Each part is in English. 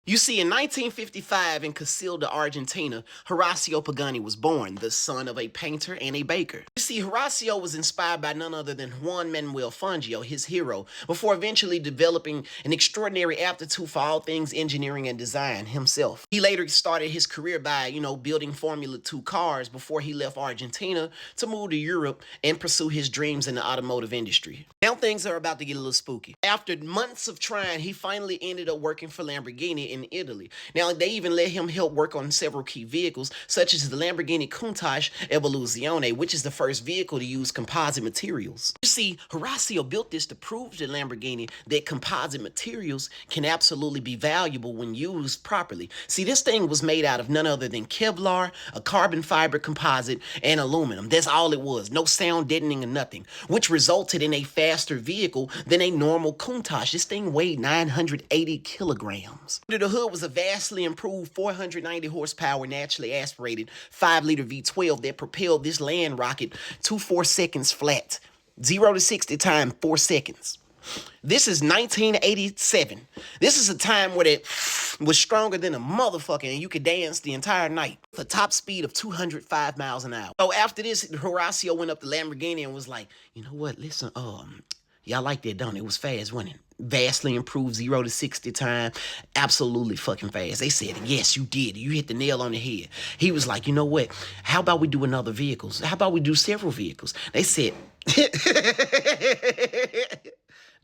You see, in 1955 in Casilda, Argentina, Horacio Pagani was born, the son of a painter and a baker. You see, Horacio was inspired by none other than Juan Manuel Fangio, his hero, before eventually developing an extraordinary aptitude for all things engineering and design himself. He later started his career by, building Formula 2 cars before he left Argentina to move to Europe and pursue his dreams in the automotive industry. Now things are about to get a little spooky. After months of trying, he finally ended up working for Lamborghini in Italy. Now, they even let him help work on several key vehicles, such as the Lamborghini Countach Evoluzione, which is the first vehicle to use composite materials. You see, Horacio built this to prove to Lamborghini that composite materials can absolutely be valuable when used properly. See, this thing was made out of none other than Kevlar, a carbon fiber composite, and aluminum. That's all it was. No sound deadening or nothing, which resulted in a faster vehicle than a normal Countach. This thing weighed 980 kilograms. Under the hood was a vastly improved 490 horsepower naturally aspirated 5-liter V12 that propelled this land rocket to 4 seconds flat. 0 to 60 time 4 seconds. This is 1987. This is a time where it was stronger than a motherfucker and you could dance the entire night. With a top speed of 205 miles an hour. So after this, Horacio went up to Lamborghini and was like, you know what, listen, y'all like that, don't it? It was fast, wasn't it? Vastly improved 0 to 60 time. Absolutely fucking fast. They said, yes, you did. You hit the nail on the head. He was like, you know what? How about we do another vehicles? How about we do several vehicles? They said,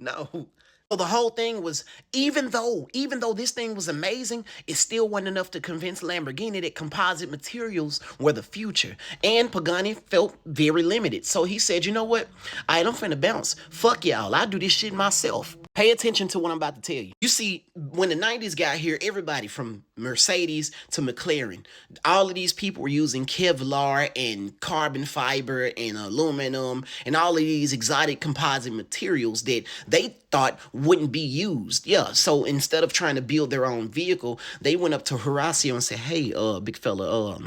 no. So the whole thing was, even though this thing was amazing, it still wasn't enough to convince Lamborghini that composite materials were the future. And Pagani felt very limited. So he said, you know what? I'm finna bounce. Fuck y'all. I do this shit myself. Pay attention to what I'm about to tell you. You see, when the 90s got here, everybody from Mercedes to McLaren, all of these people were using Kevlar and carbon fiber and aluminum and all of these exotic composite materials that they thought wouldn't be used. Yeah, so instead of trying to build their own vehicle, they went up to Horacio and said, hey, big fella,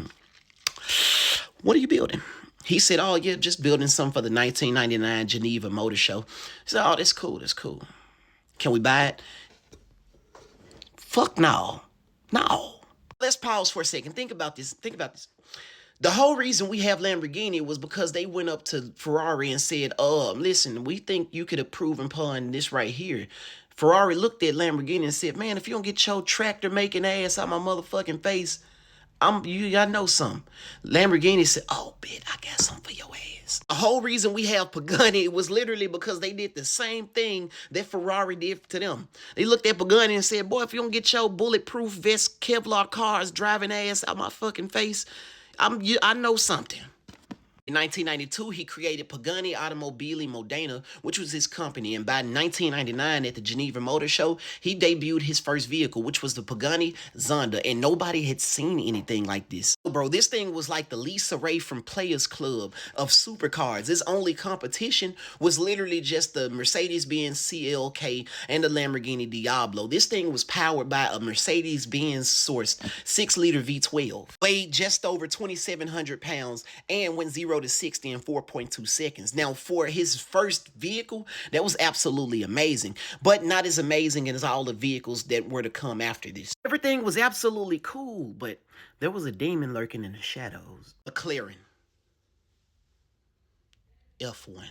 what are you building? He said, oh, yeah, just building something for the 1999 Geneva Motor Show. He said, oh, that's cool, that's cool. Can we buy it? Fuck no. No. Let's pause for a second. Think about this. The whole reason we have Lamborghini was because they went up to Ferrari and said, listen, we think you could improve upon this right here. Ferrari looked at Lamborghini and said, man, if you don't get your tractor making ass out my motherfucking face, I know something. Lamborghini said, oh, bitch, I got something for your ass. The whole reason we have Pagani was literally because they did the same thing that Ferrari did to them. They looked at Pagani and said, boy, if you don't get your bulletproof vest Kevlar cars driving ass out my fucking face, I know something. In 1992, he created Pagani Automobili Modena, which was his company. And by 1999, at the Geneva Motor Show, he debuted his first vehicle, which was the Pagani Zonda. And nobody had seen anything like this. Bro, this thing was like the Lisa Ray from Players Club of supercars. His only competition was literally just the Mercedes-Benz CLK and the Lamborghini Diablo. This thing was powered by a Mercedes-Benz sourced 6-liter V12. Weighed just over 2,700 pounds and went 0 to 60 in 4.2 seconds. Now, for his first vehicle, that was absolutely amazing, but not as amazing as all the vehicles that were to come after this. Everything was absolutely cool, but there was a demon lurking in the shadows. McLaren F1.